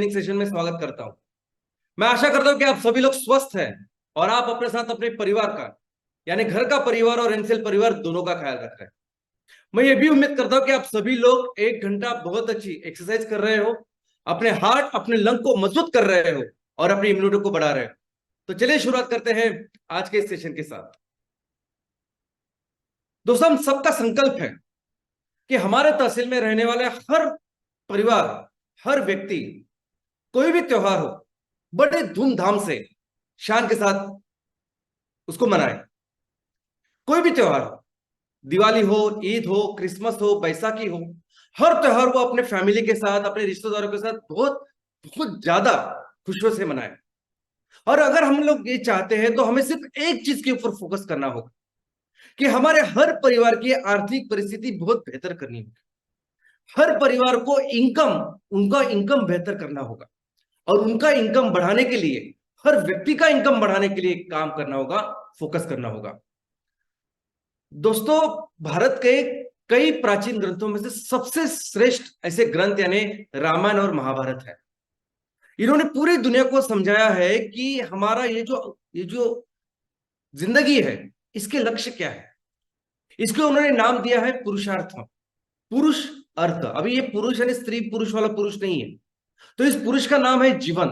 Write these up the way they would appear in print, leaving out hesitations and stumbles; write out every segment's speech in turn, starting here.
Session में स्वागत करता हूं। मैं आशा करता हूं कि आप सभी लोग स्वस्थ हैं और आप अपने साथ अपने परिवार का यानी घर का परिवार और एनसीएल परिवार दोनों का ख्याल रख रहे हैं। मैं ये भी उम्मीद करता हूं कि आप सभी लोग 1 घंटा बहुत अच्छी एक्सरसाइज कर रहे हो, अपने हार्ट अपने लंग को मजबूत कर रहे हो और अपनी इम्यूनिटी को बढ़ा रहे हो। तो चलिए शुरुआत करते हैं आज के इस सेशन के साथ। दोस्तों, हम सबका संकल्प है कि हमारे तहसील में रहने वाले हर परिवार, हर व्यक्ति कोई भी त्योहार हो बड़े धूमधाम से शान के साथ उसको मनाए। कोई भी त्योहार हो, दिवाली हो, ईद हो, क्रिसमस हो, बैसाखी हो, हर त्योहार को अपने फैमिली के साथ अपने रिश्तेदारों के साथ बहुत बहुत ज्यादा खुशियों से मनाए। और अगर हम लोग ये चाहते हैं तो हमें सिर्फ एक चीज के ऊपर फोकस करना होगा कि हमारे हर परिवार की आर्थिक परिस्थिति बहुत बेहतर करनी होगी। हर परिवार को उनका इनकम बेहतर करना होगा और उनका इनकम बढ़ाने के लिए, हर व्यक्ति का इनकम बढ़ाने के लिए काम करना होगा, फोकस करना होगा। दोस्तों, भारत के कई प्राचीन ग्रंथों में से सबसे श्रेष्ठ ऐसे ग्रंथ यानी रामायण और महाभारत है। इन्होंने पूरी दुनिया को समझाया है कि हमारा ये जो जिंदगी है, इसके लक्ष्य क्या है। इसको उन्होंने नाम दिया है पुरुषार्थ, पुरुष अर्थ। अभी ये पुरुष यानी स्त्री पुरुष वाला पुरुष नहीं है, तो इस पुरुष का नाम है जीवन।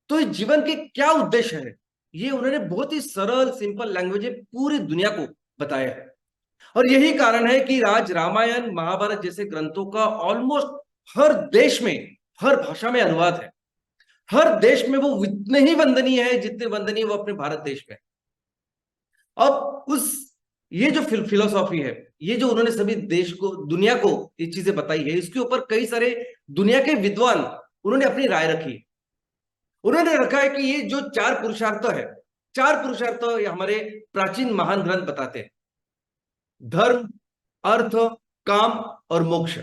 तो इस जीवन के क्या उद्देश्य है, ये उन्होंने बहुत ही सरल सिंपल लैंग्वेज में पूरी दुनिया को बताया है। और यही कारण है कि आज रामायण महाभारत जैसे ग्रंथों का ऑलमोस्ट हर देश में, हर भाषा में अनुवाद है। हर देश में वो उतने ही वंदनीय है जितने वंदनीय वो अपने भारत देश में। अब उस ये जो फिलोसॉफी है, ये जो उन्होंने सभी देश को, दुनिया को ये चीजें बताई है, इसके ऊपर कई सारे दुनिया के विद्वान उन्होंने अपनी राय रखी। उन्होंने रखा है कि ये जो 4 पुरुषार्थ है, 4 पुरुषार्थ ये हमारे प्राचीन महान ग्रंथ बताते हैं: धर्म, अर्थ, काम और मोक्ष।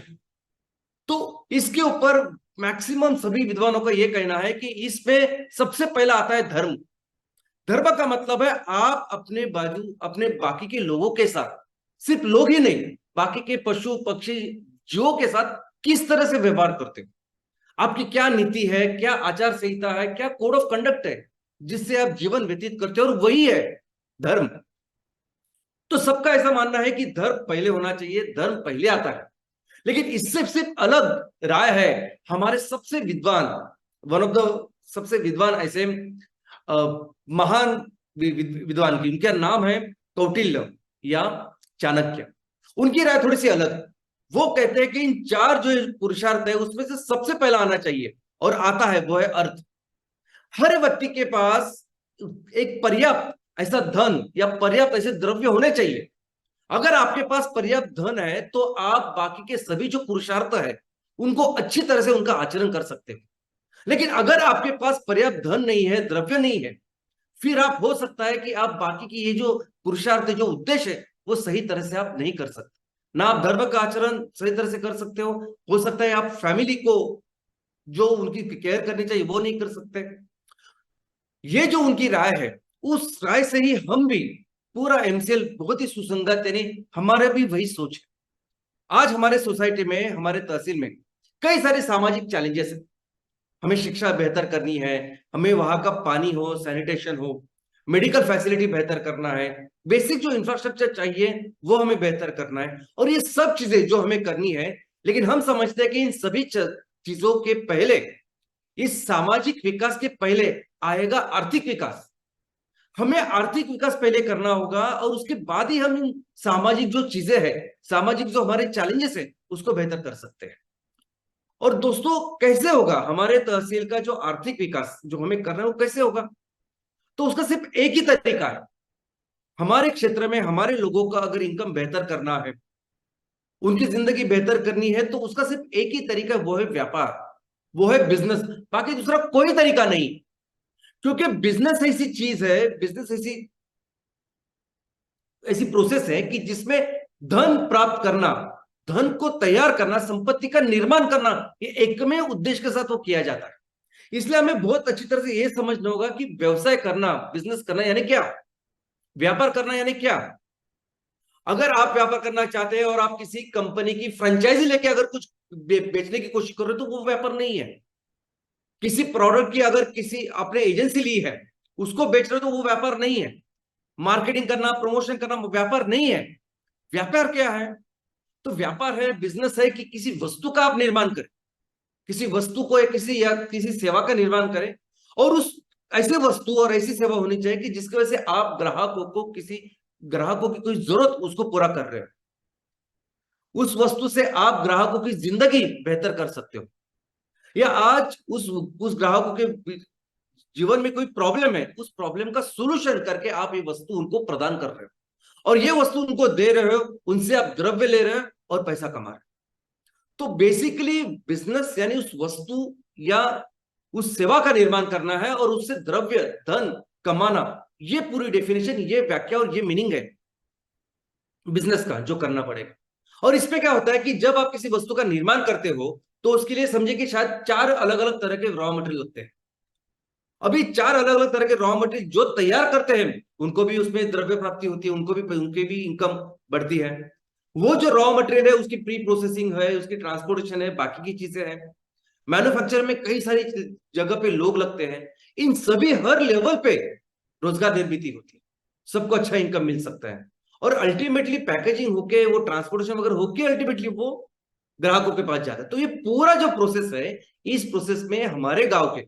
तो इसके ऊपर मैक्सिमम सभी विद्वानों का यह कहना है कि इसमें सबसे पहला आता है धर्म। धर्म का मतलब है आप अपने बाजू, अपने बाकी के लोगों के साथ, सिर्फ लोग ही नहीं, बाकी के पशु पक्षी जीवों के साथ किस तरह से व्यवहार करते हो। आपकी क्या नीति है, क्या आचार संहिता है, क्या कोड ऑफ कंडक्ट है जिससे आप जीवन व्यतीत करते हो, और वही है धर्म। तो सबका ऐसा मानना है कि धर्म पहले होना चाहिए, धर्म पहले आता है। लेकिन इससे सिर्फ अलग राय है हमारे सबसे विद्वान, वन ऑफ द सबसे विद्वान ऐसे महान विद्वान की, उनका नाम है कौटिल्य या चाणक्य। उनकी राय थोड़ी सी अलग है। वो कहते हैं कि इन 4 जो पुरुषार्थ है उसमें से सबसे पहला आना चाहिए और आता है वो है अर्थ। हर व्यक्ति के पास एक पर्याप्त ऐसा धन या पर्याप्त ऐसे द्रव्य होने चाहिए। अगर आपके पास पर्याप्त धन है तो आप बाकी के सभी जो पुरुषार्थ है उनको अच्छी तरह से उनका आचरण कर सकते हो। लेकिन अगर आपके पास पर्याप्त धन नहीं है, द्रव्य नहीं है, फिर आप, हो सकता है कि आप बाकी की ये जो पुरुषार्थ, जो उद्देश्य है, वो सही तरह से आप नहीं कर सकते। ना आप धर्म का आचरण सही तरह से कर सकते हो सकता है आप फैमिली को जो उनकी केयर करनी चाहिए वो नहीं कर सकते। ये जो उनकी राय है, उस राय से ही हम भी पूरा एमसीएल बहुत ही सुसंगत, यानी हमारे भी वही सोच है। आज हमारे सोसाइटी में, हमारे तहसील में कई सारे सामाजिक चैलेंजेस है। हमें शिक्षा बेहतर करनी है, हमें वहां का पानी हो, सैनिटेशन हो, मेडिकल फैसिलिटी बेहतर करना है, बेसिक जो इंफ्रास्ट्रक्चर चाहिए वो हमें बेहतर करना है। और ये सब चीजें जो हमें करनी है, लेकिन हम समझते हैं कि इन सभी चीजों के पहले, इस सामाजिक विकास के पहले आएगा आर्थिक विकास। हमें आर्थिक विकास पहले करना होगा और उसके बाद ही हम इन सामाजिक जो चीजें हैं, सामाजिक जो हमारे चैलेंजेस हैं, उसको बेहतर कर सकते हैं। और दोस्तों, कैसे होगा हमारे तहसील का जो आर्थिक विकास जो हमें करना है वो कैसे होगा? तो उसका सिर्फ एक ही तरीका है। हमारे क्षेत्र में हमारे लोगों का अगर इनकम बेहतर करना है, उनकी जिंदगी बेहतर करनी है, तो उसका सिर्फ एक ही तरीका है, वो है व्यापार, वो है बिजनेस। बाकी दूसरा कोई तरीका नहीं। क्योंकि बिजनेस ऐसी चीज है, बिजनेस ऐसी ऐसी प्रोसेस है कि जिसमें धन प्राप्त करना, धन को तैयार करना, संपत्ति का निर्माण करना, ये एकमेव उद्देश्य के साथ वो किया जाता है। इसलिए हमें बहुत अच्छी तरह से ये समझना होगा कि व्यवसाय करना, बिजनेस करना यानी क्या, व्यापार करना यानी क्या। अगर आप व्यापार करना चाहते हैं और आप किसी कंपनी की फ्रेंचाइजी लेके अगर कुछ बेचने की कोशिश कर रहे हो तो वो व्यापार नहीं है। किसी प्रोडक्ट की अगर किसी आपने एजेंसी ली है, उसको बेच रहे हो तो वो व्यापार नहीं है। मार्केटिंग करना, प्रमोशन करना व्यापार नहीं है। व्यापार क्या है? तो व्यापार है, बिजनेस है कि किसी वस्तु का आप निर्माण करें, किसी वस्तु को या किसी सेवा का निर्माण करें, और उस ऐसे वस्तु और ऐसी सेवा होनी चाहिए कि जिसकी वजह से आप ग्राहकों की कोई जरूरत उसको पूरा कर रहे हो। उस वस्तु से आप ग्राहकों की जिंदगी बेहतर कर सकते हो, या आज उस ग्राहकों के जीवन में कोई प्रॉब्लम है, उस प्रॉब्लम का सोल्यूशन करके आप ये वस्तु उनको प्रदान कर रहे हो, और ये वस्तु उनको दे रहे हो, उनसे आप द्रव्य ले रहे हो और पैसा कमा रहे हो। तो बेसिकली बिजनेस यानी उस वस्तु या उस सेवा का निर्माण करना है और उससे द्रव्य धन कमाना। ये पूरी डेफिनेशन, ये व्याख्या और ये मीनिंग है बिजनेस का जो करना पड़ेगा। और इसमें क्या होता है कि जब आप किसी वस्तु का निर्माण करते हो तो उसके लिए समझे कि शायद 4 अलग अलग तरह के रॉ मटेरियल लगते हैं। अभी 4 अलग अलग तरह के रॉ मटेरियल जो तैयार करते हैं उनको भी उसमें द्रव्य प्राप्ति होती है, उनकी भी इनकम बढ़ती है। वो जो रॉ मटेरियल है उसकी प्री प्रोसेसिंग है, उसकी ट्रांसपोर्टेशन है, बाकी की चीजें हैं, मैन्युफैक्चर में कई सारी जगह पे लोग लगते हैं। इन सभी हर लेवल पे रोजगार निर्मित होती है, सबको अच्छा इनकम मिल सकता है, और अल्टीमेटली पैकेजिंग होके वो ट्रांसपोर्टेशन वगैरह होके अल्टीमेटली वो ग्राहकों के पास जाता है। तो ये पूरा जो प्रोसेस है, इस प्रोसेस में हमारे गांव के,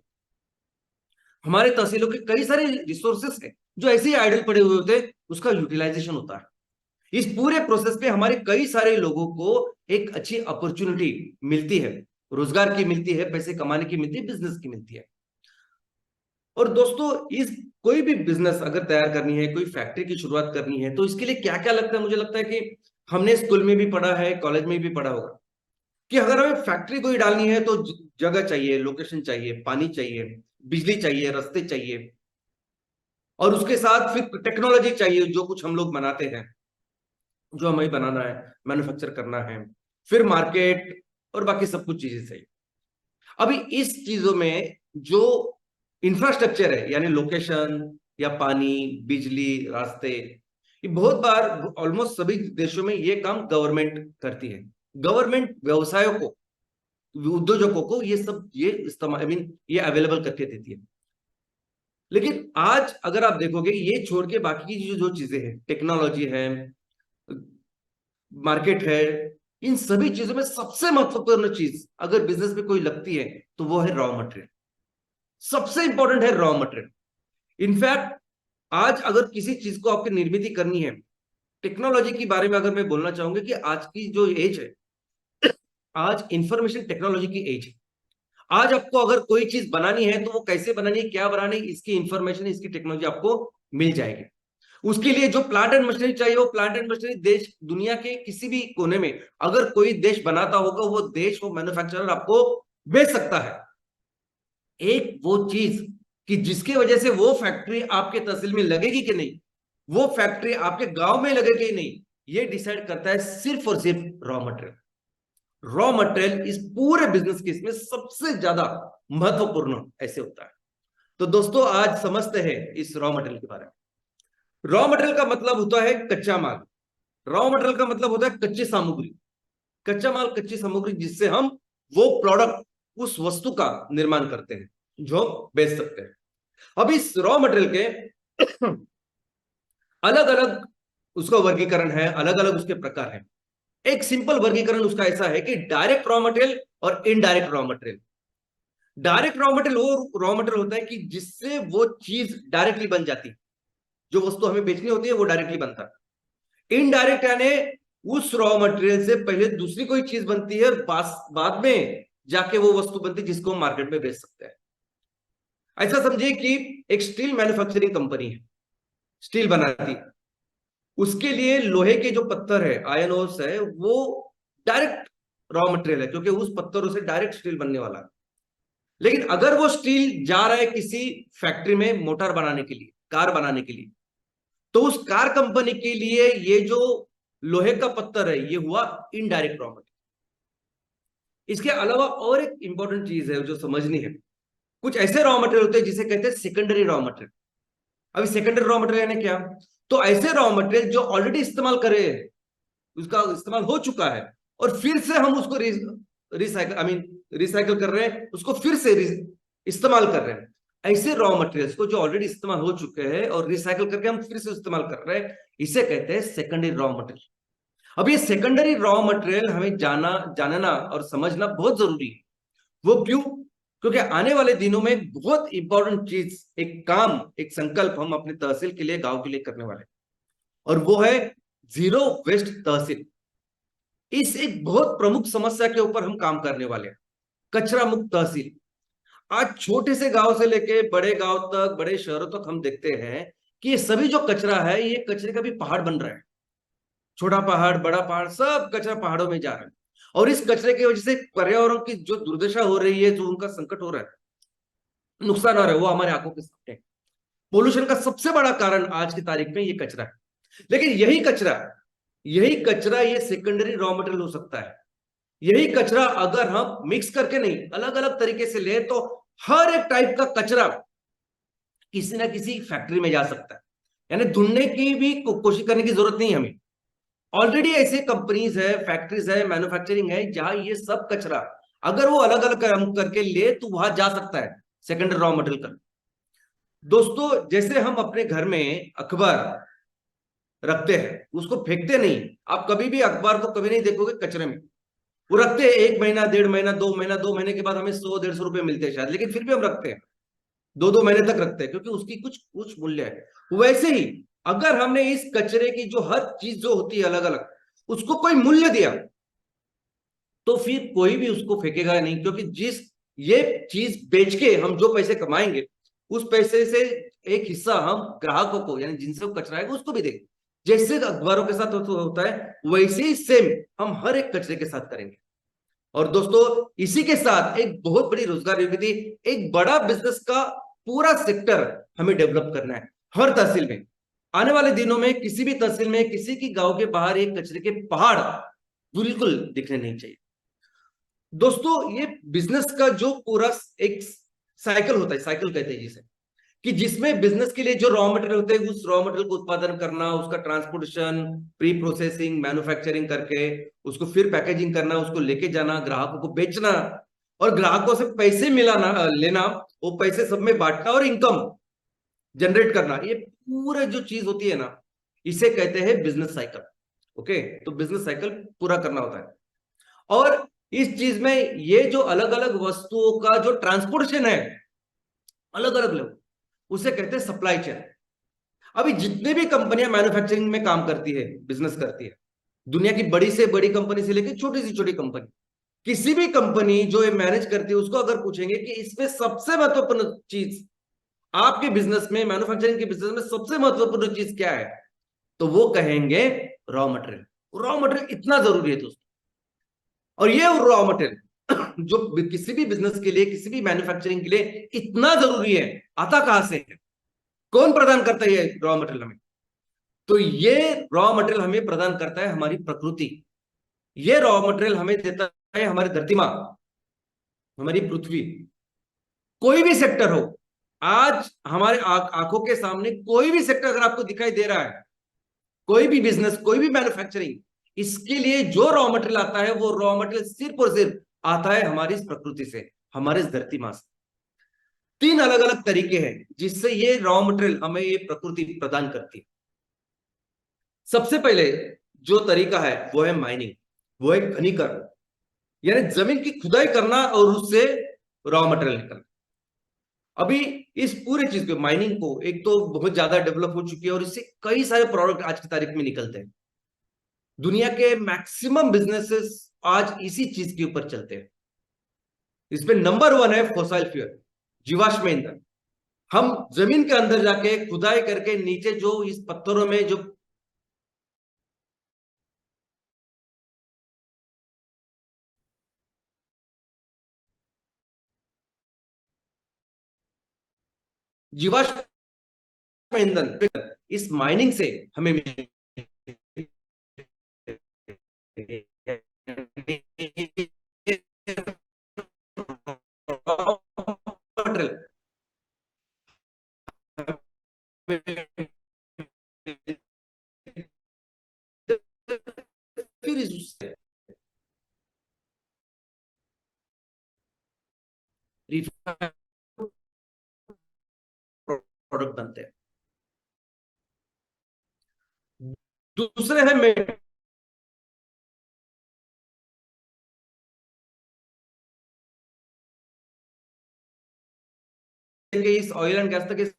हमारे तहसीलों के कई सारे रिसोर्सेस है जो ऐसे ही आइडल पड़े हुए होते हैं, उसका यूटिलाइजेशन होता है। इस पूरे प्रोसेस पे हमारे कई सारे लोगों को एक अच्छी अपॉर्चुनिटी मिलती है, रोजगार की मिलती है, पैसे कमाने की मिलती है, बिजनेस की मिलती है। और दोस्तों, इस कोई भी बिजनेस अगर तैयार करनी है, कोई फैक्ट्री की शुरुआत करनी है, तो इसके लिए क्या क्या लगता है? मुझे लगता है कि हमने स्कूल में भी पढ़ा है, कॉलेज में भी पढ़ा होगा कि अगर हमें फैक्ट्री कोई डालनी है तो जगह चाहिए, लोकेशन चाहिए, पानी चाहिए, बिजली चाहिए, रास्ते चाहिए, और उसके साथ फिर टेक्नोलॉजी चाहिए, जो कुछ हम लोग बनाते हैं, जो हमें बनाना है, मैन्युफैक्चर करना है, फिर मार्केट और बाकी सब कुछ चीजें चाहिए। अभी इस चीजों में जो इंफ्रास्ट्रक्चर है, यानी लोकेशन या पानी, बिजली, रास्ते, ये बहुत बार ऑलमोस्ट सभी देशों में ये काम गवर्नमेंट करती है। गवर्नमेंट व्यवसायों को, उद्योजकों को ये इस्तेमाल, आई मीन ये अवेलेबल करके देती है। लेकिन आज अगर आप देखोगे, ये छोड़ के बाकी की जो चीजें हैं, टेक्नोलॉजी है, मार्केट है, इन सभी चीजों में सबसे महत्वपूर्ण चीज अगर बिजनेस में कोई लगती है तो वो है रॉ मटेरियल। सबसे इंपॉर्टेंट है रॉ मटेरियल। इनफैक्ट आज अगर किसी चीज को आपकी निर्मित करनी है, टेक्नोलॉजी के बारे में अगर मैं बोलना चाहूंगा कि आज की जो एज है, आज इंफॉर्मेशन टेक्नोलॉजी की एज है। आज आपको अगर कोई चीज बनानी है तो वो कैसे बनानी है, क्या बनानी है, इसकी इंफॉर्मेशन, इसकी टेक्नोलॉजी आपको मिल जाएगी। उसके लिए जो प्लांट एंड मशीनरी चाहिए, वो प्लांट एंड मशीनरी देश दुनिया के किसी भी कोने में अगर कोई देश बनाता होगा, वो देश, वो मैन्युफैक्चरर आपको बेच सकता है। एक वो चीज कि जिसकी वजह से वो फैक्ट्री आपके तहसील में लगेगी कि नहीं, वो फैक्ट्री आपके गांव में लगेगी कि नहीं, ये डिसाइड करता है सिर्फ और सिर्फ रॉ मटेरियल। रॉ मटेरियल इस पूरे बिजनेस केस में सबसे ज्यादा महत्वपूर्ण ऐसे होता है। तो दोस्तों, आज समझते हैं इस रॉ मटेरियल के बारे में। रॉ मटेरियल का मतलब होता है कच्चा माल। रॉ मटेरियल का मतलब होता है कच्ची सामग्री। कच्चा माल, कच्ची सामग्री, जिससे हम वो प्रोडक्ट, उस वस्तु का निर्माण करते हैं जो बेच सकते हैं। अब इस रॉ मटेरियल के अलग अलग उसका वर्गीकरण है, अलग अलग उसके प्रकार है। एक सिंपल वर्गीकरण उसका ऐसा है कि डायरेक्ट रॉ मटेरियल और indirect raw material. Direct raw material वो रॉ मटेरियल होता है कि जिससे वो चीज डायरेक्टली बन जाती है, जो वस्तु हमें बेचनी होती है वो डायरेक्टली बनता है। इनडायरेक्ट यानी उस रॉ मटेरियल से पहले दूसरी कोई चीज बनती है, बाद में जाके वो वस्तु बनती है जिसको हम मार्केट में बेच सकते हैं। ऐसा समझिए कि एक स्टील मैन्युफैक्चरिंग कंपनी है, स्टील बनाती है, उसके लिए लोहे के जो पत्थर है, आयरन ओर्स है, वो डायरेक्ट रॉ मटेरियल है, क्योंकि उस पत्थरों से डायरेक्ट स्टील बनने वाला है। लेकिन अगर वो स्टील जा रहा है किसी फैक्ट्री में मोटर बनाने के लिए, कार बनाने के लिए, तो उस कार कंपनी के लिए ये जो लोहे का पत्थर है, ये हुआ इनडायरेक्ट रॉ मटेरियल। इसके अलावा और एक इंपॉर्टेंट चीज है जो समझनी है। कुछ ऐसे रॉ मटेरियल होते हैं जिसे कहते हैं सेकेंडरी रॉ मटेरियल। अभी सेकेंडरी रॉ मटेरियल यानी क्या? तो ऐसे रॉ मटेरियल जो ऑलरेडी इस्तेमाल करे हैं, उसका इस्तेमाल हो चुका है, और फिर से हम उसको रिसाइकल कर रहे हैं, उसको फिर से इस्तेमाल कर रहे हैं, ऐसे रॉ मटेरियल्स को जो ऑलरेडी इस्तेमाल हो चुके हैं और रिसाइकल करके हम फिर से इस्तेमाल कर रहे हैं, इसे कहते हैं सेकेंडरी रॉ मटेरियल। अब ये सेकेंडरी रॉ मटेरियल हमें जानना और समझना बहुत जरूरी है। वो क्यों? क्योंकि आने वाले दिनों में एक बहुत इंपॉर्टेंट चीज, एक काम, एक संकल्प हम अपने तहसील के लिए, गांव के लिए करने वाले हैं, और वो है जीरो वेस्ट तहसील। इस एक बहुत प्रमुख समस्या के ऊपर हम काम करने वाले हैं, कचरा मुक्त तहसील। आज छोटे से गांव से लेके बड़े गांव तक, बड़े शहरों तक हम देखते हैं कि ये सभी जो कचरा है, ये कचरे का भी पहाड़ बन रहा है। छोटा पहाड़, बड़ा पहाड़, सब कचरा पहाड़ों में जा रहा है। और इस कचरे की वजह से पर्यावरण की जो दुर्दशा हो रही है, जो उनका संकट हो रहा है, नुकसान हो रहा है, वो हमारे आंखों के सामने। पोल्यूशन का सबसे बड़ा कारण आज की तारीख में ये कचरा है। लेकिन यही कचरा ये सेकेंडरी रॉ मटेरियल हो सकता है। यही कचरा अगर हम मिक्स करके नहीं, अलग अलग तरीके से ले, तो हर एक टाइप का कचरा किसी ना किसी फैक्ट्री में जा सकता है। यानी ढूंढने की भी कोशिश करने की जरूरत नहीं है हमें। ऑलरेडी ऐसे कंपनीज है, फैक्ट्रीज है, मैन्युफैक्चरिंग है, जहां ये सब कचरा अगर वो अलग अलग काम करके ले, तो वहां जा सकता है सेकेंडरी रॉ मटेरियल का। दोस्तों, जैसे हम अपने घर में अखबार रखते हैं, उसको फेंकते नहीं। आप कभी भी अखबार को कभी नहीं देखोगे कचरे में, वो रखते हैं 1 महीना, 1.5 महीना, 2 महीना, 2 महीने के बाद हमें 100-150 रुपए मिलते हैं शायद, लेकिन फिर भी हम रखते हैं। 2-2 महीने तक रखते हैं, क्योंकि उसकी कुछ कुछ मूल्य है। वैसे ही अगर हमने इस कचरे की जो हर चीज जो होती है अलग अलग, उसको कोई मूल्य दिया, तो फिर कोई भी उसको फेंकेगा नहीं। क्योंकि जिस ये चीज बेच के हम जो पैसे कमाएंगे, उस पैसे से एक हिस्सा हम ग्राहकों को, यानी जिनसे वो कचरा है, उसको भी देंगे। जैसे अखबारों के साथ होता है, वैसे ही सेम हम हर एक कचरे के साथ करेंगे। और दोस्तों, इसी के साथ एक बहुत बड़ी रोजगार योग्यता, एक बड़ा बिजनेस का पूरा सेक्टर हमें डेवलप करना है हर तहसील में। आने वाले दिनों में किसी भी तहसील में, किसी की गांव के बाहर एक कचरे के पहाड़ बिल्कुल दिखने नहीं चाहिए। दोस्तों, ये बिजनेस का जो पूरा एक साइकिल होता है, साइकिल कहते हैं जिसे, कि जिसमें बिजनेस के लिए जो रॉ मटेरियल होते हैं, उस रॉ मटेरियल को उत्पादन करना, उसका ट्रांसपोर्टेशन, प्री प्रोसेसिंग, मैन्युफैक्चरिंग करके उसको फिर पैकेजिंग करना, उसको लेके जाना, ग्राहकों को बेचना, और ग्राहकों से पैसे मिलाना, लेना, वो पैसे सब में बांटना और इनकम जनरेट करना, ये पूरे जो चीज होती है ना, इसे कहते हैं बिजनेस साइकिल। ओके, तो बिजनेस साइकिल पूरा करना होता है। और इस चीज में ये जो अलग अलग वस्तुओं का जो ट्रांसपोर्टेशन है, अलग अलग लोग, उसे कहते हैं सप्लाई चेन। अभी जितने भी कंपनियां मैन्युफैक्चरिंग में काम करती है, बिजनेस करती है, दुनिया की बड़ी से बड़ी कंपनी से लेकर छोटी से छोटी कंपनी, किसी भी कंपनी जो ये मैनेज करती है, उसको अगर पूछेंगे कि इसमें सबसे महत्वपूर्ण चीज आपके बिजनेस में, मैन्युफैक्चरिंग के बिजनेस में सबसे महत्वपूर्ण चीज क्या है, तो वो कहेंगे रॉ मटेरियल। रॉ मटेरियल इतना जरूरी है दोस्तों। और ये रॉ मटेरियल जो किसी भी बिजनेस के लिए, किसी भी मैन्युफैक्चरिंग के लिए इतना जरूरी है, आता कहां से है? कौन प्रदान करता है ये रॉ मटेरियल हमें? तो ये रॉ मटेरियल हमें प्रदान करता है हमारी प्रकृति। ये रॉ मटेरियल हमें देता है हमारी धरती मां, हमारी पृथ्वी। कोई भी सेक्टर हो, आज हमारे आंखों के सामने कोई भी सेक्टर अगर आपको दिखाई दे रहा है, कोई भी बिजनेस, कोई भी मैन्युफैक्चरिंग, इसके लिए जो रॉ मटेरियल आता है, वो रॉ मटेरियल सिर्फ और सिर्फ आता है हमारी इस प्रकृति से, हमारे इस धरती मां से। 3 अलग अलग तरीके हैं जिससे ये रॉ मटेरियल हमें ये प्रकृति प्रदान करती है। सबसे पहले जो तरीका है वो है माइनिंग, वो है खनिकरण, यानी जमीन की खुदाई करना और उससे रॉ मटेरियल निकलना। अभी इस पूरे चीज को, माइनिंग को, एक तो बहुत ज्यादा डेवलप हो चुकी है और इससे कई सारे प्रोडक्ट आज की तारीख में निकलते हैं। दुनिया के मैक्सिमम बिजनेसेस आज इसी चीज के ऊपर चलते हैं। इसमें नंबर 1 है फॉसिल फ्यूल, जीवाश्म ईंधन। हम जमीन के अंदर जाके खुदाई करके नीचे जो इस पत्थरों में जो जीवाश्म ईंधन, इस माइनिंग से हमें फिर प्रोडक्ट बनते हैं। दूसरे है मेटल, इस ऑयल एंड गैस तक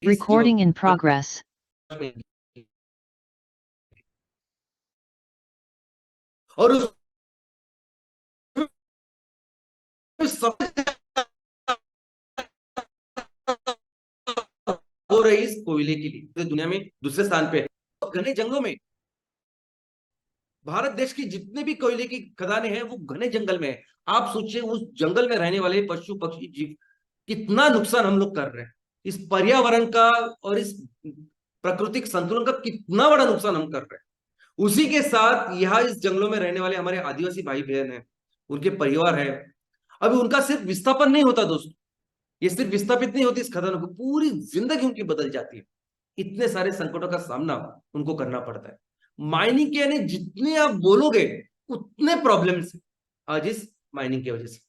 Recording in progress. और सबसे हो रही इस कोयले के लिए तो दुनिया में दूसरे स्थान पे है। घने जंगलों में भारत देश की जितने भी कोयले की खदानें हैं वो घने जंगल में है। आप सोचिए उस जंगल में रहने वाले पशु पक्षी जीव कितना नुकसान हम लोग कर रहे हैं, इस पर्यावरण का और इस प्राकृतिक संतुलन का कितना बड़ा नुकसान हम कर रहे हैं। उसी के साथ यहाँ इस जंगलों में रहने वाले हमारे आदिवासी भाई बहन हैं, उनके परिवार है, अभी उनका सिर्फ विस्थापन नहीं होता दोस्तों, ये सिर्फ विस्थापित नहीं होती इस खदानों को, पूरी जिंदगी उनकी बदल जाती है। इतने सारे संकटों का सामना उनको करना पड़ता है। माइनिंग के यानी जितने आप बोलोगे उतने प्रॉब्लम्स आज इस माइनिंग की वजह से।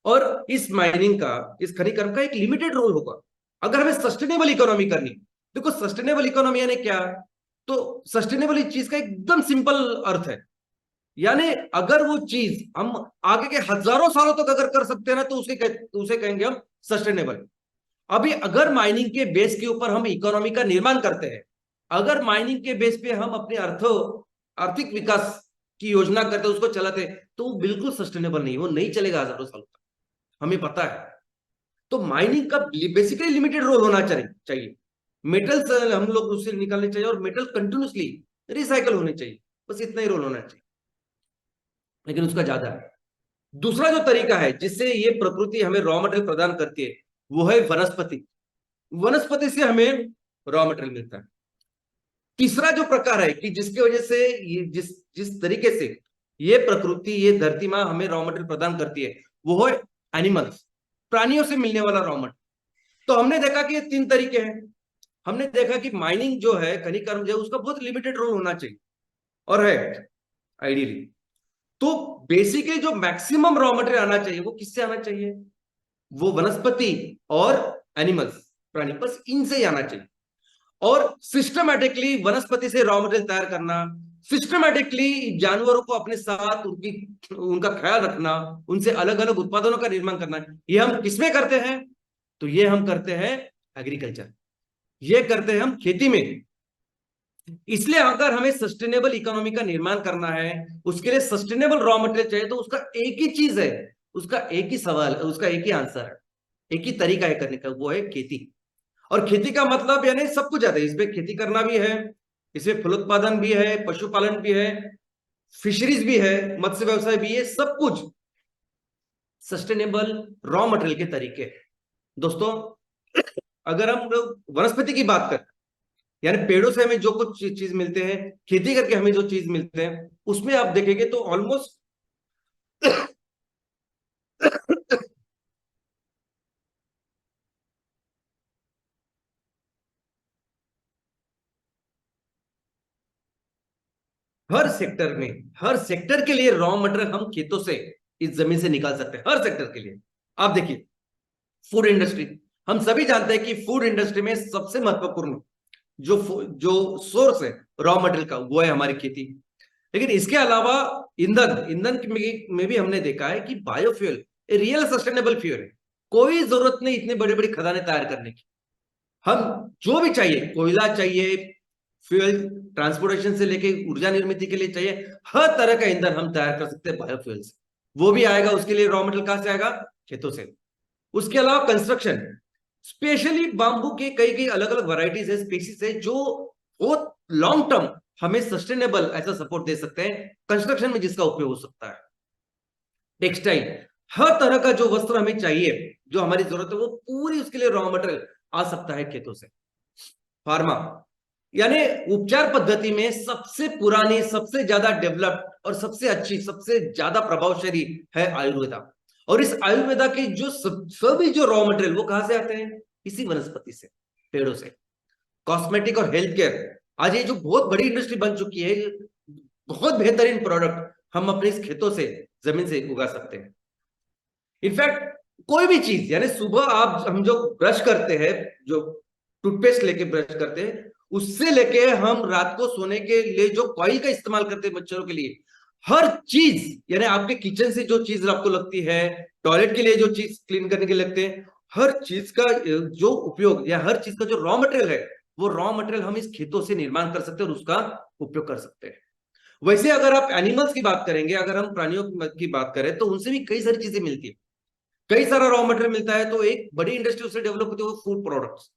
और इस माइनिंग का, इस खनिकर्म का एक लिमिटेड रोल होगा अगर हमें सस्टेनेबल इकोनॉमी करनी। देखो सस्टेनेबल इकोनॉमी यानी क्या, तो सस्टेनेबल चीज का एकदम सिंपल अर्थ है, यानी अगर वो चीज हम आगे के हजारों सालों तक अगर कर सकते हैं ना तो उसे कहेंगे हम सस्टेनेबल। अभी अगर माइनिंग के बेस के ऊपर हम इकोनॉमी का निर्माण करते हैं, अगर माइनिंग के बेस पे हम अपने आर्थिक विकास की योजना करते हैं, उसको चलाते हैं, तो वो बिल्कुल सस्टेनेबल नहीं, वो नहीं चलेगा हजारों सालों तक, हमें पता है। तो माइनिंग का बेसिकली लिमिटेड रोल होना चाहिए। मेटल्स हम लोग उससे निकालने चाहिए और मेटल कंटिन्यूसली रिसाइकल होने चाहिए, बस इतना ही रोल होना चाहिए, लेकिन उसका ज्यादा है। दूसरा जो तरीका है जिससे ये प्रकृति हमें रॉ मटेरियल प्रदान करती है वो है वनस्पति। वनस्पति से हमें रॉ मटेरियल मिलता है। तीसरा जो प्रकार है कि जिसकी वजह से ये जिस जिस तरीके से ये प्रकृति, ये धरती माँ हमें रॉ मटेरियल प्रदान करती है वो है एनिमल्स, प्राणियों से मिलने वाला रॉ मटेरियल। तो हमने देखा कि ये तीन तरीके हैं। हमने देखा कि माइनिंग जो है, खनिकर्म जो है, उसका बहुत लिमिटेड रोल होना चाहिए और है आइडियली। तो बेसिकली जो मैक्सिमम रॉ मटेरियल आना चाहिए वो किससे आना चाहिए, वो वनस्पति और एनिमल्स, प्राणी, बस इनसे ही आना चाहिए। और सिस्टमैटिकली वनस्पति से रॉ मटेरियल तैयार करना, सिस्टमैटिकली जानवरों को अपने साथ उनका ख्याल रखना, उनसे अलग अलग उत्पादनों का निर्माण करना, ये हम किसमें करते हैं, तो ये हम करते हैं एग्रीकल्चर, ये करते हैं हम खेती में। इसलिए अगर हमें सस्टेनेबल इकोनॉमी का निर्माण करना है, उसके लिए सस्टेनेबल रॉ मटेरियल चाहिए, तो उसका एक ही चीज है, उसका एक ही सवाल है, उसका एक ही आंसर है, एक ही तरीका है करने का, वो है खेती। और खेती का मतलब यानी सब कुछ आता है इसमें, खेती करना भी है, इसमें फलोत्पादन भी है, पशुपालन भी है, फिशरीज भी है, मत्स्य व्यवसाय भी है, सब कुछ सस्टेनेबल रॉ मटेरियल के तरीके हैं। दोस्तों अगर हम लोग वनस्पति की बात करें, यानी पेड़ों से हमें जो कुछ चीज मिलते हैं, खेती करके हमें जो चीज मिलते हैं, उसमें आप देखेंगे तो ऑलमोस्ट हर सेक्टर के लिए रॉ मटेरियल हम खेतों से, इस जमीन से निकाल सकते हैं, हर सेक्टर के लिए। आप देखिए फूड इंडस्ट्री, हम सभी जानते हैं कि फूड इंडस्ट्री में सबसे महत्वपूर्ण जो जो सोर्स है रॉ मटेरियल का वो है हमारी खेती। लेकिन इसके अलावा ईंधन ईंधन में भी हमने देखा है कि बायोफ्यूल रियल सस्टेनेबल फ्यूल है, कोई जरूरत नहीं इतने बड़ी बड़ी खदानें तैयार करने की। हम जो भी चाहिए, कोयला चाहिए, फ्यूल ट्रांसपोर्टेशन से लेके ऊर्जा निर्मित के लिए चाहिए, हर तरह का ईंधन हम तैयार कर सकते हैं बायोफ्यूल से। वो भी आएगा, उसके लिए रॉ मटेरियल कहां से आएगा? खेतों से। उसके अलावा कंस्ट्रक्शन, स्पेशली बांबू के कई कई अलग अलग वैरायटीज है, स्पीसीज है, जो बहुत लॉन्ग टर्म हमें सस्टेनेबल ऐसा सपोर्ट दे सकते हैं कंस्ट्रक्शन में, जिसका उपयोग हो सकता है। टेक्सटाइल, हर तरह का जो वस्त्र हमें चाहिए, जो हमारी जरूरत है, वो पूरी उसके लिए रॉ मटेरियल आ सकता है खेतों से। फार्मा, यानी उपचार पद्धति में सबसे पुरानी, सबसे ज्यादा डेवलप्ड और सबसे अच्छी, सबसे ज्यादा प्रभावशाली है आयुर्वेदा। और इस आयुर्वेदा के जो सभी जो रॉ मटेरियल वो कहां से आते हैं? इसी वनस्पति से, पेड़ों से। कॉस्मेटिक और हेल्थ केयर, आज ये जो बहुत बड़ी इंडस्ट्री बन चुकी है, बहुत बेहतरीन प्रोडक्ट हम अपने इस खेतों से, जमीन से उगा सकते हैं। इनफैक्ट कोई भी चीज, यानी सुबह आप हम जो ब्रश करते हैं, जो टूथपेस्ट लेके ब्रश करते हैं, उससे लेके हम रात को सोने के लिए जो कॉइल का इस्तेमाल करते हैं मच्छरों के लिए, हर चीज, यानी आपके किचन से जो चीज आपको लगती है, टॉयलेट के लिए जो चीज क्लीन करने के लिए लगते हैं, हर चीज का जो उपयोग या हर चीज का जो रॉ मटेरियल है, वो रॉ मटेरियल हम इस खेतों से निर्माण कर सकते हैं और उसका उपयोग कर सकते हैं। वैसे अगर आप एनिमल्स की बात करेंगे, अगर हम प्राणियों की बात करें, तो उनसे भी कई सारी चीजें मिलती है, कई सारा रॉ मटेरियल मिलता है। तो एक बड़ी इंडस्ट्री उससे डेवलप होती है, वो फूड प्रोडक्ट्स।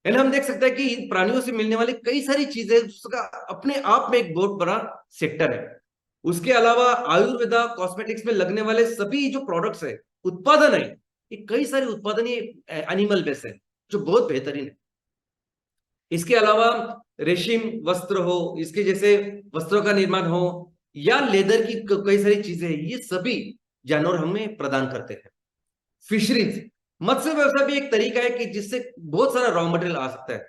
यानी हम देख सकते हैं कि प्राणियों से मिलने वाली कई सारी चीजें, उसका अपने आप में एक बहुत बड़ा सेक्टर है। उसके अलावा आयुर्वेदा कॉस्मेटिक्स में लगने वाले सभी जो प्रोडक्ट्स है, उत्पादन है, ये कई सारे उत्पादन ये एनिमल बेस है, जो बहुत बेहतरीन है। इसके अलावा रेशम वस्त्र हो, इसके जैसे वस्त्रों का निर्माण हो, या लेदर की कई सारी चीजें, ये सभी जानवर हमें प्रदान करते हैं। फिशरीज, मत्स्य व्यवसाय भी एक तरीका है कि जिससे बहुत सारा रॉ मटेरियल आ सकता है,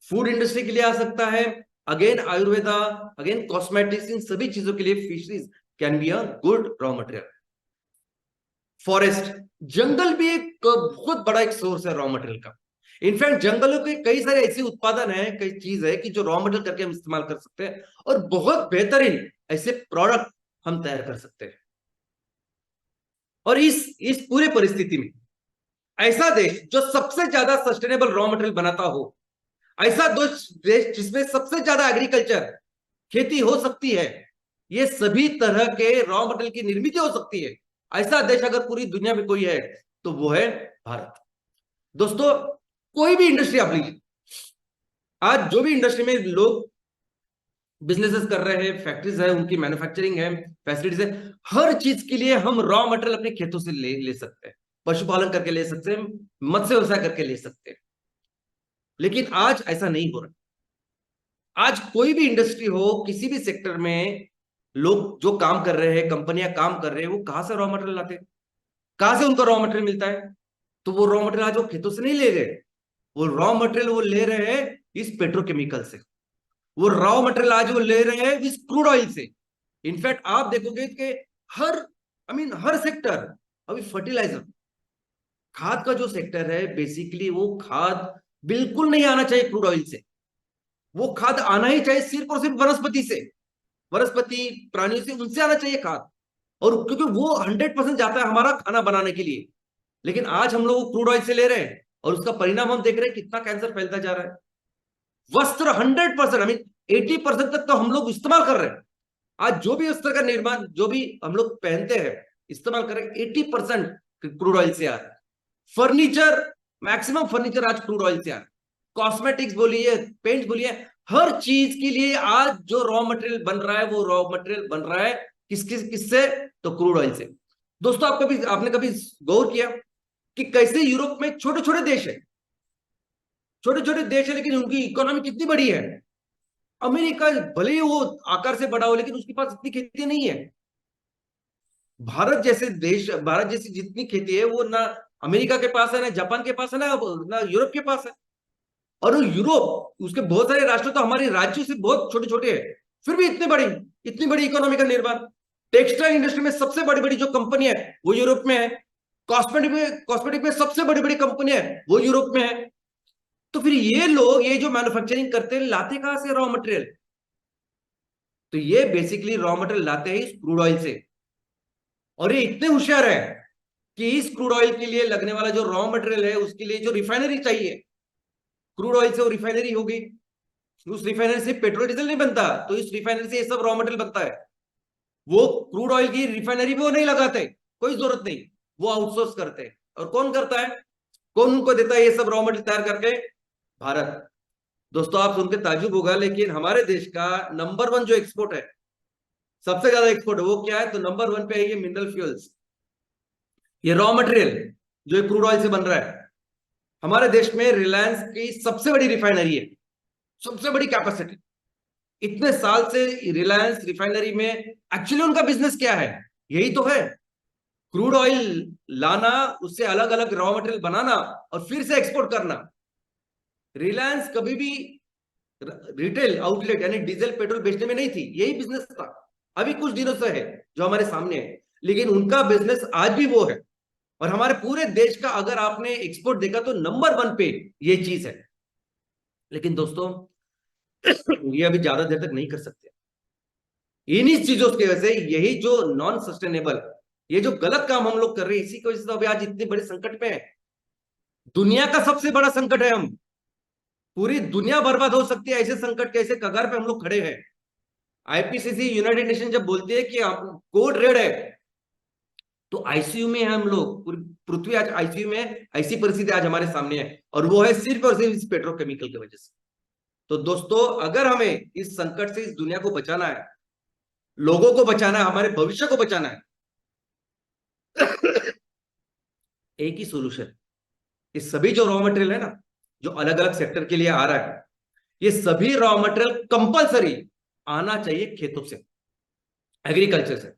फूड इंडस्ट्री के लिए आ सकता है, अगेन आयुर्वेदा, अगेन कॉस्मेटिक्स, इन सभी चीजों के लिए fisheries can be a good raw material. Forest, जंगल भी एक बहुत बड़ा एक सोर्स है रॉ मटेरियल का। इनफैक्ट जंगलों के कई सारे ऐसे उत्पादन है, कई चीज है कि जो रॉ मटेरियल करके हम इस्तेमाल कर सकते हैं, और बहुत बेहतरीन ऐसे प्रोडक्ट हम तैयार कर सकते हैं। और इस पूरे परिस्थिति में ऐसा देश जो सबसे ज्यादा सस्टेनेबल रॉ मटेरियल बनाता हो, ऐसा देश जिसमें सबसे ज्यादा एग्रीकल्चर, खेती हो सकती है, ये सभी तरह के रॉ मटेरियल की निर्मित हो सकती है, ऐसा देश अगर पूरी दुनिया में कोई है तो वो है भारत। दोस्तों, कोई भी इंडस्ट्री आप लीजिए, आज जो भी इंडस्ट्री में लोग बिजनेसेस कर रहे हैं, फैक्ट्रीज है, उनकी मैन्युफैक्चरिंग है, फैसिलिटीज है, हर चीज के लिए हम रॉ मटेरियल अपने खेतों से ले सकते हैं, पशुपालन करके ले सकते हैं, मत्स्य व्यवसाय करके ले सकते हैं। लेकिन आज ऐसा नहीं हो रहा। आज कोई भी इंडस्ट्री हो, किसी भी सेक्टर में लोग जो काम कर रहे हैं, कंपनियां काम कर रहे हैं, वो कहां से रॉ मटेरियल लाते हैं? कहां से उनको रॉ मटेरियल मिलता है? तो वो रॉ मटेरियल आज वो खेतों से नहीं ले रहे, वो रॉ मटेरियल वो ले रहे हैं इस पेट्रोकेमिकल से, वो रॉ मटेरियल आज वो ले रहे हैं इस क्रूड ऑयल से। इनफैक्ट आप देखोगे कि हर, हर सेक्टर, अभी फर्टिलाइजर, खाद का जो सेक्टर है, बेसिकली वो खाद बिल्कुल नहीं आना चाहिए क्रूड ऑयल से, वो खाद आना ही चाहिए सिर्फ और सिर्फ वनस्पति से, वनस्पति प्राणियों से, उनसे आना चाहिए खाद। और क्योंकि वो 100% जाता है हमारा खाना बनाने के लिए। लेकिन आज हम लोग क्रूड ऑयल से ले रहे हैं, और उसका परिणाम हम देख रहे हैं, कितना कैंसर फैलता जा रहा है। वस्त्र 100%, 80% तक तो हम लोग इस्तेमाल कर रहे हैं। आज जो भी वस्त्र का निर्माण, जो भी हम लोग पहनते हैं, इस्तेमाल कर रहे हैं, 80% क्रूड ऑयल से आ रहा है। फर्नीचर, मैक्सिमम फर्नीचर आज क्रूड ऑयल से आ रहा है। कॉस्मेटिक्स बोलिए, पेंट बोलिए, हर चीज के लिए आज जो रॉ मटेरियल बन रहा है, वो रॉ मटेरियल बन रहा है किससे? तो क्रूड ऑयल से। दोस्तों, आपने कभी गौर किया कि कैसे यूरोप में छोटे छोटे देश है, छोटे छोटे देश है, लेकिन उनकी इकोनॉमी कितनी बड़ी है? अमेरिका भले ही वो आकार से बड़ा हो, लेकिन उसके पास इतनी खेती नहीं है। भारत जैसे देश, भारत जैसी जितनी खेती है, वो ना अमेरिका के पास है, ना जापान के पास है, ना यूरोप के पास है। और वो यूरोप, उसके बहुत सारे राष्ट्र तो हमारे राज्यों से बहुत छोटे छोटे हैं, फिर भी इतनी बड़ी इकोनॉमी का निर्माण। टेक्सटाइल इंडस्ट्री में सबसे बड़ी बड़ी जो कंपनी है वो यूरोप में है। कॉस्मेटिक में सबसे बड़ी बड़ी कंपनी है वो यूरोप में है। तो फिर ये लोग, ये जो मैन्युफैक्चरिंग करते हैं, लाते कहां से रॉ मटेरियल? तो ये बेसिकली रॉ मटेरियल लाते हैं इस क्रूड ऑयल से। और ये इतने होशियार है कि इस क्रूड ऑयल के लिए लगने वाला जो रॉ मटेरियल है, उसके लिए जो रिफाइनरी चाहिए, क्रूड ऑयल से वो रिफाइनरी होगी, उस रिफाइनरी से पेट्रोल डीजल नहीं बनता, तो इस रिफाइनरी से ये सब रॉ मटेरियल बनता है। वो क्रूड ऑयल की रिफाइनरी में वो नहीं लगाते, कोई जरूरत नहीं, वो आउटसोर्स करते हैं। और कौन करता है, कौन उनको देता है ये सब रॉ मटेरियल तैयार करके? भारत। दोस्तों आप सुन के ताजुब होगा, लेकिन हमारे देश का नंबर 1 जो एक्सपोर्ट है, सबसे ज्यादा एक्सपोर्ट है, वो क्या है? तो नंबर 1 पे है ये मिनरल फ्यूल्स, ये रॉ मटेरियल जो क्रूड ऑयल से बन रहा है। हमारे देश में रिलायंस की सबसे बड़ी रिफाइनरी है, सबसे बड़ी कैपेसिटी। इतने साल से रिलायंस रिफाइनरी में एक्चुअली उनका बिजनेस क्या है? यही तो है, क्रूड ऑयल लाना, उससे अलग अलग रॉ मटेरियल बनाना और फिर से एक्सपोर्ट करना। रिलायंस कभी भी रिटेल आउटलेट यानी डीजल पेट्रोल बेचने में नहीं थी, यही बिजनेस था। अभी कुछ दिनों से है जो हमारे सामने है, लेकिन उनका बिजनेस आज भी वो है। और हमारे पूरे देश का अगर आपने एक्सपोर्ट देखा तो नंबर 1 पे ये चीज है। लेकिन दोस्तों ये अभी ज्यादा देर तक नहीं कर सकते, इन्हीं चीजों की वजह से, यही जो नॉन सस्टेनेबल, ये जो गलत काम हम लोग कर रहे हैं, इसी की वजह से अभी आज इतने बड़े संकट में है। दुनिया का सबसे बड़ा संकट है, हम पूरी दुनिया बर्बाद हो सकती है, ऐसे संकट के ऐसे कगार पे हम लोग खड़े हैं। आईपीसीसी यूनाइटेड नेशन जब बोलती है कि कोड रेड है, तो आईसीयू में है हम लोग, पूरी पृथ्वी आज आईसीयू में, ऐसी परिस्थिति आज हमारे सामने है, और वो है सिर्फ और सिर्फ इस पेट्रोकेमिकल की वजह से। तो दोस्तों अगर हमें इस संकट से इस दुनिया को बचाना है, लोगों को बचाना है, हमारे भविष्य को बचाना है, एक ही सोल्यूशन, ये सभी जो रॉ मटेरियल है ना, जो अलग अलग सेक्टर के लिए आ रहा है, ये सभी रॉ मटेरियल कंपलसरी आना चाहिए खेतों से, एग्रीकल्चर से।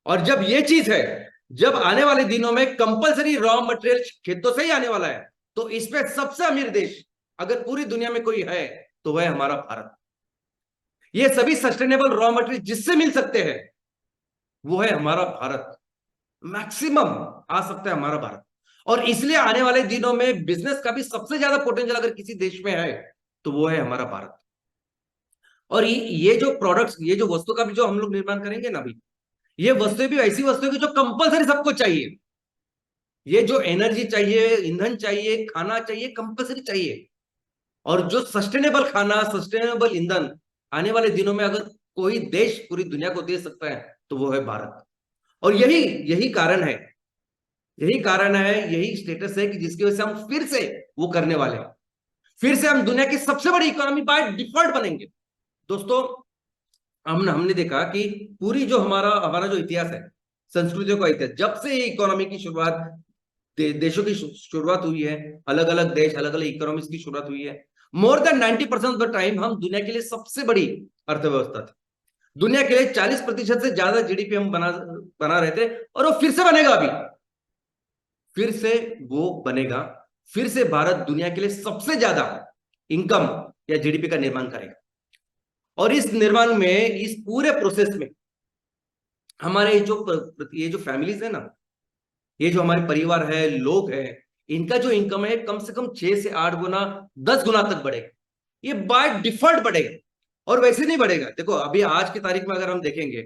और जब ये चीज है, जब आने वाले दिनों में कंपलसरी रॉ मटेरियल खेतों से ही आने वाला है, तो इसमें सबसे अमीर देश अगर पूरी दुनिया में कोई है तो वह हमारा भारत। ये सभी सस्टेनेबल रॉ मटेरियल जिससे मिल सकते हैं वो है हमारा भारत, मैक्सिमम आ सकता है हमारा भारत। और इसलिए आने वाले दिनों में बिजनेस का भी सबसे ज्यादा पोटेंशियल अगर किसी देश में है तो वो है हमारा भारत। और ये जो प्रोडक्ट्स, ये जो वस्तु का भी जो हम लोग निर्माण करेंगे ना अभी, ये वस्तु भी ऐसी वस्तु की जो कंपलसरी सबको चाहिए। ये जो एनर्जी चाहिए, ईंधन चाहिए, खाना चाहिए, कंपलसरी चाहिए। और जो सस्टेनेबल खाना, सस्टेनेबल ईंधन आने वाले दिनों में अगर कोई देश पूरी दुनिया को दे सकता है तो वो है भारत। और यही यही कारण है, यही कारण है, यही स्टेटस है कि जिसकी वजह से हम फिर से वो करने वाले हैं, फिर से हम दुनिया की सबसे बड़ी इकोनॉमी बाय डिफॉल्ट बनेंगे। दोस्तों हमने देखा कि पूरी जो हमारा हमारा जो इतिहास है, संस्कृतियों का इतिहास, जब से ये इकोनॉमी की शुरुआत, देशों की शुरुआत हुई है, अलग अलग देश, अलग अलग इकोनॉमीज की शुरुआत हुई है, more than 90% of the time हम दुनिया के लिए सबसे बड़ी अर्थव्यवस्था थी। दुनिया के लिए 40% से ज्यादा जीडीपी हम बना रहे थे, और वो फिर से बनेगा अभी, फिर से वो बनेगा, फिर से भारत दुनिया के लिए सबसे ज्यादा इनकम या जीडीपी का निर्माण करेगा। और इस निर्माण में, इस पूरे प्रोसेस में हमारे ये जो फैमिलीज है ना, ये जो हमारे परिवार है, लोग हैं, इनका जो इनकम है कम से कम 6 से 8 गुना, 10 गुना तक बढ़ेगा। ये बाय डिफॉल्ट बढ़ेगा, और वैसे नहीं बढ़ेगा। देखो अभी आज की तारीख में अगर हम देखेंगे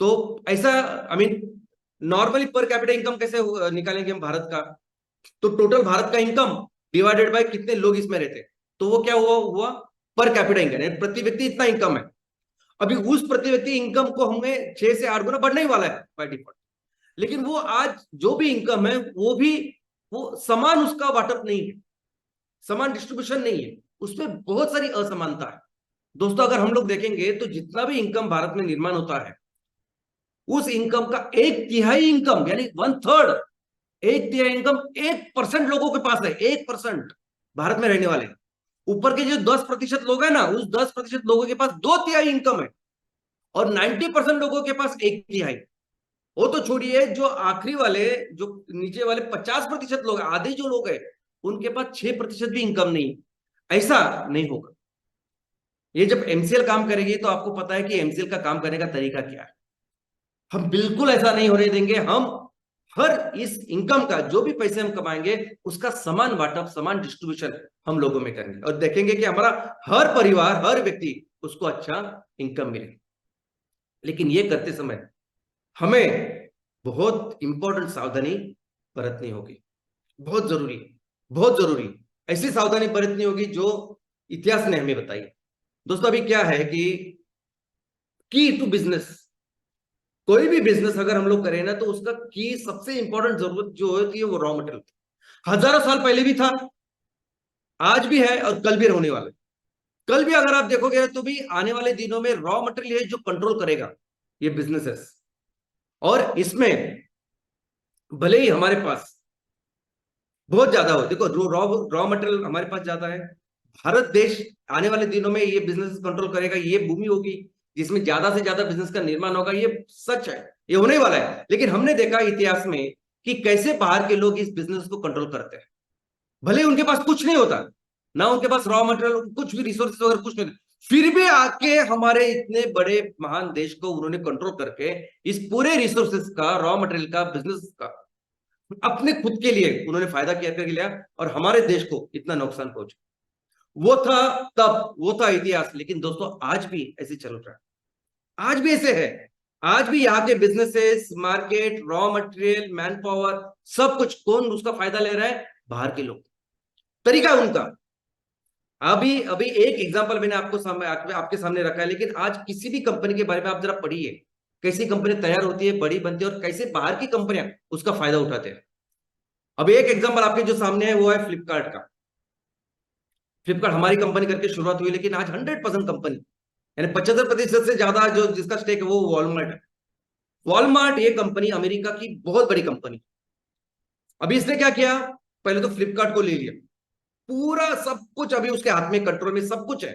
तो ऐसा, I mean normally per capita income कैसे निकालेंगे हम भारत का? तो टोटल भारत का इनकम डिवाइडेड बाय कितने लोग इसमें रहते, तो वो क्या हुआ पर कैपिटा इनकम, प्रति व्यक्ति इतना इनकम है। अभी उस प्रति व्यक्ति इनकम को हमें 6 से 8 गुना बढ़ने ही वाला है बाय डिफॉल्ट। लेकिन वो आज जो भी इनकम है वो भी, वो समान उसका वाटअप नहीं है, समान डिस्ट्रीब्यूशन नहीं है, उसमें बहुत सारी असमानता है। दोस्तों अगर हम लोग देखेंगे तो जितना भी इनकम भारत में निर्माण होता है, उस इनकम का 1/3 इनकम यानी 1/3, 1/3 इनकम 1% लोगों के पास है। 1% भारत में रहने वाले, ऊपर के जो 10% लोग हैं ना, उस 10% लोगों के पास 2/3 इनकम है, और 90% लोगों के पास 1/3। वो तो छोड़िए, जो आखिरी वाले, जो नीचे वाले 50% लोग, आधे जो लोग हैं, उनके पास 6% भी इनकम नहीं। ऐसा नहीं होगा। ये जब एमसीएल काम करेगी तो आपको पता है कि एमसीएल का काम करने का तरीका क्या है। हम बिल्कुल ऐसा नहीं होने देंगे। हम हर इस इनकम का, जो भी पैसे हम कमाएंगे, उसका समान वाटअप, समान डिस्ट्रीब्यूशन हम लोगों में करेंगे, और देखेंगे कि हमारा हर परिवार, हर व्यक्ति उसको अच्छा इनकम मिले। लेकिन ये करते समय हमें बहुत इंपॉर्टेंट सावधानी बरतनी होगी, बहुत जरूरी, बहुत जरूरी। ऐसी सावधानी बरतनी होगी जो इतिहास ने हमें बताई। दोस्तों अभी क्या है कि की टू बिजनेस, कोई भी बिजनेस अगर हम लोग करें ना तो उसका की सबसे इंपॉर्टेंट जरूरत जो होती है वो रॉ मटेरियल। हजारों साल पहले भी था, आज भी है और कल भी होने वाला है। कल भी अगर आप देखोगे तो भी आने वाले दिनों में रॉ मटेरियल है जो कंट्रोल करेगा ये बिजनेसेस। और इसमें भले ही हमारे पास बहुत ज्यादा हो, देखो रॉ रॉ मटेरियल हमारे पास ज्यादा है, भारत देश आने वाले दिनों में ये बिजनेस कंट्रोल करेगा, ये भूमि होगी जिसमें ज्यादा से ज्यादा बिजनेस का निर्माण होगा, ये सच है, ये होने वाला है। लेकिन हमने देखा इतिहास में कि कैसे बाहर के लोग इस बिजनेस को कंट्रोल करते हैं। भले उनके पास कुछ नहीं होता ना, उनके पास रॉ मटेरियल कुछ भी रिसोर्सेज वगैरह कुछ नहीं, फिर भी आके हमारे इतने बड़े महान देश को उन्होंने कंट्रोल करके इस पूरे रिसोर्सेज का, रॉ मटेरियल का, बिजनेस का अपने खुद के लिए उन्होंने फायदा किया कर लिया और हमारे देश को इतना नुकसान पहुंचा। वो था तब, वो था इतिहास। लेकिन दोस्तों आज भी ऐसे चल रहा है, आज भी ऐसे है। आज भी यहाँ के businesses, market, raw material, man power, सब कुछ कौन उसका फायदा ले रहा है? बाहर के लोग। तरीका उनका। अभी अभी एक एग्जांपल मैंने आपके सामने रखा है, लेकिन आज किसी भी कंपनी के बारे में आप जरा पढ़िए, कैसी कंपनी तैयार होती है, बड़ी बनती है और कैसे बाहर की कंपनियां उसका फायदा उठाते हैं। अब एक एग्जांपल आपके जो सामने है वो है फ्लिपकार्ट का। फ्लिपकार्ट हमारी कंपनी करके शुरुआत हुई, लेकिन आज 100% कंपनी, यानी 75% से ज्यादा जो जिसका स्टेक है वो वॉलमार्ट है। वॉलमार्ट ये कंपनी अमेरिका की बहुत बड़ी कंपनी। अभी इसने क्या किया, पहले तो फ्लिपकार्ट को ले लिया, पूरा सब कुछ अभी उसके हाथ में, कंट्रोल में सब कुछ है,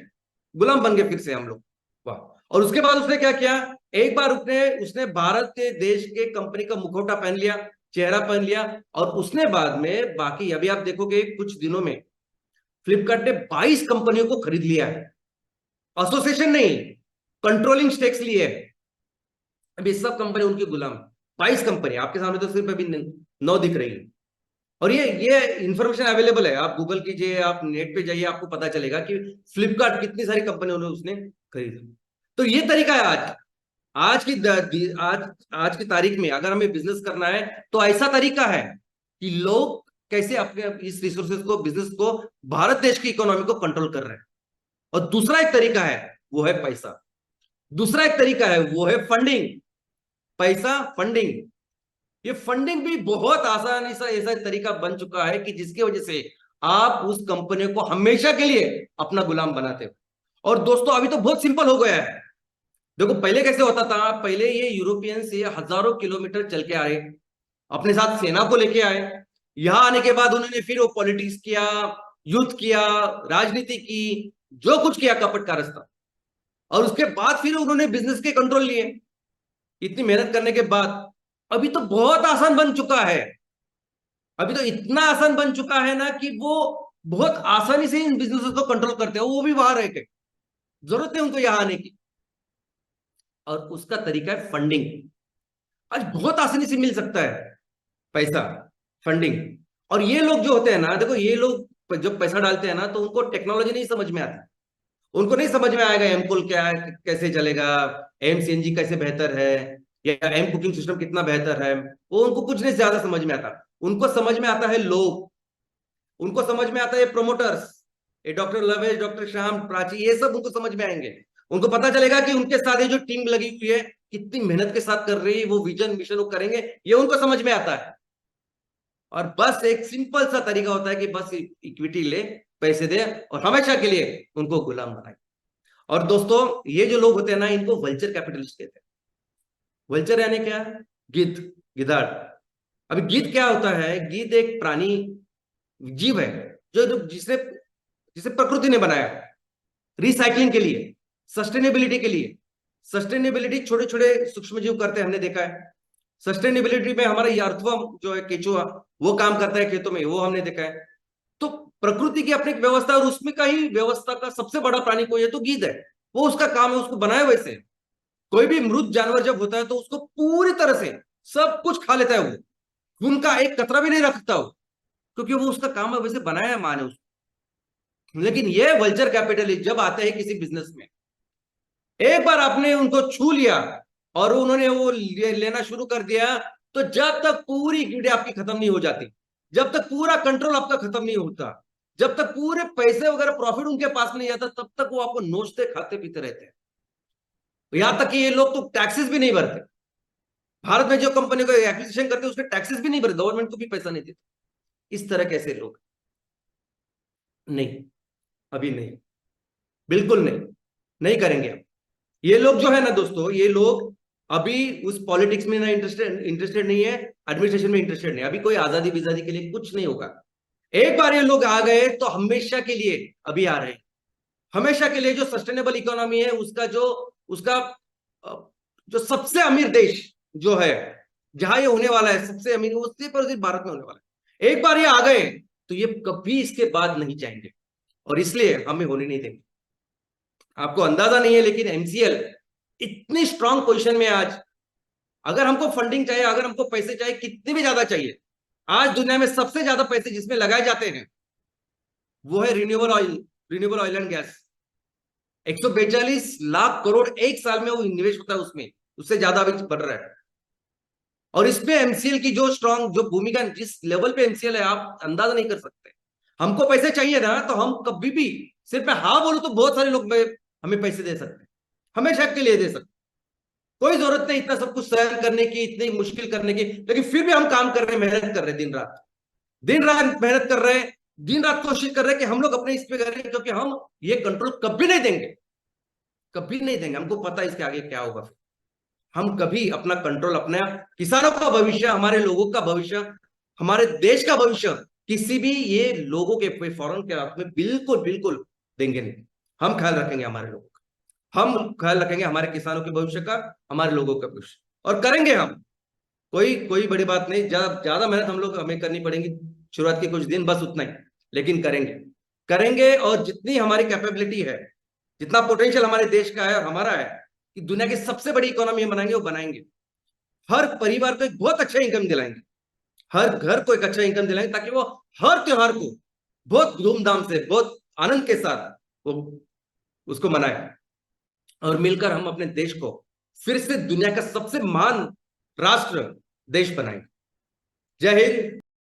गुलाम बन गए फिर से हम लोग। वाह। और उसके बाद उसने क्या किया, एक बार उसने उसने भारत के देश के कंपनी का मुखौटा पहन लिया, चेहरा पहन लिया, और उसने बाद में बाकी, अभी आप देखोगे कुछ दिनों में फ्लिपकार्ट ने 22 कंपनियों को खरीद लिया है। एसोसिएशन नहीं, कंट्रोलिंग स्टेक्स लिए है। अभी सब कंपनी उनकी गुलाम। 22 कंपनी आपके सामने तो सिर्फ अभी 9 दिख रही है। और ये इंफॉर्मेशन अवेलेबल है, आप गूगल कीजिए, आप नेट पे जाइए, आपको पता चलेगा कि फ्लिपकार्ट कितनी सारी कंपनियों ने उसने खरीदा। तो ये तरीका है आज। आज की आज आज की तारीख में अगर हमें बिजनेस करना है तो ऐसा तरीका है कि लोग कैसे अपने इस रिसोर्सेज को, बिजनेस को, भारत देश की इकोनॉमी को कंट्रोल कर रहे हैं। और दूसरा एक तरीका है वो है पैसा। दूसरा एक तरीका है वो है फंडिंग। पैसा, फंडिंग। ये फंडिंग भी बहुत आसानी से ऐसा तरीका बन चुका है कि जिसकी वजह से आप उस कंपनी को हमेशा के लिए अपना गुलाम बनाते हो। और दोस्तों अभी तो बहुत सिंपल हो गया है। देखो पहले कैसे होता था, पहले ये यूरोपियन से हजारों किलोमीटर चल के आए, अपने साथ सेना को लेके आए, यहां आने के बाद उन्होंने फिर वो पॉलिटिक्स किया, युद्ध किया, राजनीति की, जो कुछ किया कपट का रास्ता, और उसके बाद फिर उन्होंने बिजनेस के कंट्रोल लिए। इतनी मेहनत करने के बाद अभी तो बहुत आसान बन चुका है। अभी तो इतना आसान बन चुका है ना कि वो बहुत आसानी से इन बिजनेसेस को कंट्रोल करते हैं, वो भी बाहर रह के, जरूरत नहीं उनको यहां आने की। और उसका तरीका है फंडिंग। आज बहुत आसानी से मिल सकता है पैसा, फंडिंग। और ये लोग जो होते हैं ना, देखो ये लोग जब पैसा डालते हैं ना तो उनको टेक्नोलॉजी नहीं समझ में आती। उनको नहीं समझ में आएगा एमकूल क्या है, कैसे चलेगा, एम सीएनजी कैसे बेहतर है, या एम कुकिंग सिस्टम कितना बेहतर है, वो उनको कुछ नहीं ज्यादा समझ में आता। उनको समझ में आता है लोग, उनको समझ में आता है प्रमोटर्स, ये डॉक्टर लवेश, डॉक्टर श्याम, प्राची, ये सब उनको समझ में आएंगे। उनको पता चलेगा कि उनके साथ ये जो टीम लगी हुई है कितनी मेहनत के साथ कर रही है, वो विजन मिशन वो करेंगे, ये उनको समझ में आता है। और बस एक सिंपल सा तरीका होता है कि बस इक्विटी ले, पैसे दे और हमेशा के लिए उनको गुलाम बनाए। और दोस्तों ये जो लोग होते हैं ना, इनको वल्चर कैपिटलिस्ट कहते हैं। वल्चर यानी क्या? गिद्ध, गिधाड़। अभी गिद्ध क्या होता है? गिद्ध एक प्राणी जीव है जो जिसे जिसे प्रकृति ने बनाया रिसाइकलिंग के लिए, सस्टेनेबिलिटी के लिए। सस्टेनेबिलिटी छोटे छोटे सूक्ष्म जीव करते हैं, हमने देखा है। सस्टेनेबिलिटी में हमारा ये अर्थवर्म जो है, केचुआ, वो काम करता है खेतों में, वो हमने देखा है। तो प्रकृति की अपनी व्यवस्था, और उसमें का ही व्यवस्था का सबसे बड़ा प्राणी कोई है तो गिद्ध है। वो उसका काम है, उसको बनाया वैसे। कोई भी मृत जानवर जब होता है तो उसको पूरी तरह से सब कुछ खा लेता है, वो उनका एक कतरा भी नहीं रखता वो, क्योंकि वो उसका काम है, वैसे बनाया है माँ ने उसको। लेकिन ये वल्चर कैपिटलिस्ट जब आते हैं किसी बिजनेस में, एक बार आपने उनको छू लिया और उन्होंने वो लेना शुरू कर दिया, तो जब तक पूरी इक्विटी आपकी खत्म नहीं हो जाती, जब तक पूरा कंट्रोल आपका खत्म नहीं होता, जब तक पूरे पैसे वगैरह प्रॉफिट उनके पास में नहीं आता तब तक वो आपको नोचते खाते पीते रहते हैं। यहां तक कि ये लोग तो टैक्सेस भी नहीं भरते। भारत में जो कंपनी को एक्विजिशन करते हैं उसके टैक्सेस भी नहीं भरते, गवर्नमेंट को भी पैसा नहीं देते। इस तरह कैसे लोग? नहीं, अभी नहीं, बिल्कुल नहीं, नहीं करेंगे हम। ये लोग जो है ना दोस्तों, ये लोग अभी उस पॉलिटिक्स में ना इंटरेस्टेड नहीं है, एडमिनिस्ट्रेशन में इंटरेस्टेड नहीं। अभी कोई आजादी विजादी के लिए कुछ नहीं होगा। एक बार ये लोग आ गए तो हमेशा के लिए अभी आ रहे हैं। हमेशा के लिए जो सस्टेनेबल इकोनॉमी है उसका जो उसका जो सबसे अमीर देश जो है, जहां ये होने वाला है सबसे अमीर, वो सिर्फ और सिर्फ भारत में होने वाला है। एक बार ये आ गए तो ये कभी इसके बाद नहीं जाएंगे, और इसलिए हमें होने नहीं देंगे। आपको अंदाजा नहीं है लेकिन एमसीएल इतनी स्ट्रांग पोजीशन में आज। अगर हमको फंडिंग चाहिए, अगर हमको पैसे चाहिए, कितने भी ज्यादा चाहिए, आज दुनिया में सबसे ज्यादा पैसे जिसमें लगाए जाते हैं वो है renewable oil and gas. 142 lakh crore एक साल में वो निवेश होता है उसमें, उससे ज्यादा अभी बढ़ रहा है। और इसमें एमसीएल की जो स्ट्रांग जो भूमिका, जिस लेवल पे एमसीएल है, आप अंदाजा नहीं कर सकते। हमको पैसे चाहिए ना तो हम कभी भी, सिर्फ मैं हाँ बोलूं तो बहुत सारे लोग हमें पैसे दे सकते हैं, हमेशा के लिए दे सकते। कोई जरूरत नहीं इतना सब कुछ सहन करने की, इतनी मुश्किल करने की, लेकिन फिर भी हम काम कर रहे हैं, मेहनत कर रहे हैं, दिन रात मेहनत कर रहे हैं, दिन रात कोशिश कर रहे हैं कि हम लोग अपने इस पे करें, क्योंकि हम ये कंट्रोल कभी नहीं देंगे, कभी नहीं देंगे। हमको पता है इसके आगे क्या होगा। फिर हम कभी अपना कंट्रोल, अपने किसानों का भविष्य, हमारे लोगों का भविष्य, हमारे देश का भविष्य किसी भी ये लोगों के फॉरेन के हाथ में बिल्कुल बिल्कुल देंगे नहीं। हम ख्याल रखेंगे हमारे लोगों का, हम ख्याल रखेंगे हमारे किसानों के भविष्य का, हमारे लोगों का भविष्य, और करेंगे हम। कोई कोई बड़ी बात नहीं, ज्यादा ज्यादा मेहनत हम लोग हमें करनी पड़ेगी शुरुआत के कुछ दिन, बस उतना ही, लेकिन करेंगे, करेंगे। और जितनी हमारी कैपेबिलिटी है, जितना पोटेंशियल हमारे देश का है और हमारा है कि दुनिया की सबसे बड़ी इकोनॉमी हम बनाएंगे, वो बनाएंगे। हर परिवार को एक बहुत अच्छा इनकम दिलाएंगे, हर घर को एक अच्छा इनकम दिलाएंगे, ताकि वो हर त्योहार को बहुत धूमधाम से, बहुत आनंद के साथ वो उसको मनाए, और मिलकर हम अपने देश को फिर से दुनिया का सबसे महान राष्ट्र देश बनाएंगे। जय हिंद।